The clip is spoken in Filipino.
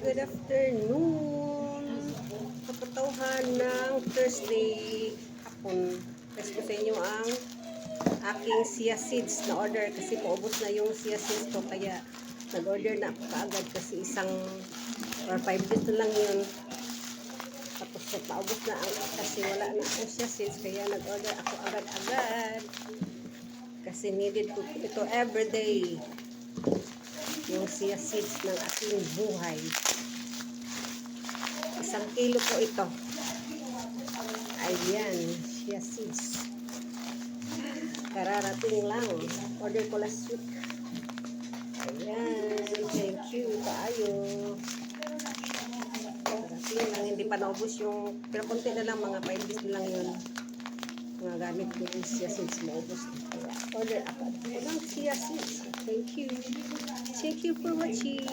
Good afternoon. Kapatawhan ng Thursday hapon. Press ko sa inyo ang aking chia seeds na order kasi paubos na yung chia seeds ko kaya nag-order na ako kaagad kasi isang or 5 days na lang yun. Tapos paubos na ang kasi wala na akong chia seeds kaya nag-order ako agad-agad kasi needed ko ito everyday. Yung chia seeds ng aking buhay. 1 kilo po ito. Ayan, chia seeds. Kararating lang. Order ko last week. Ayan, thank you kaayo. Kararating lang, hindi pa naubos yung, pero konti na lang, mga 5 days na lang yun. Mga gamit ko yung chia seeds maubos. Kaya order ako ng chia seeds. Thank you. Thank you for watching.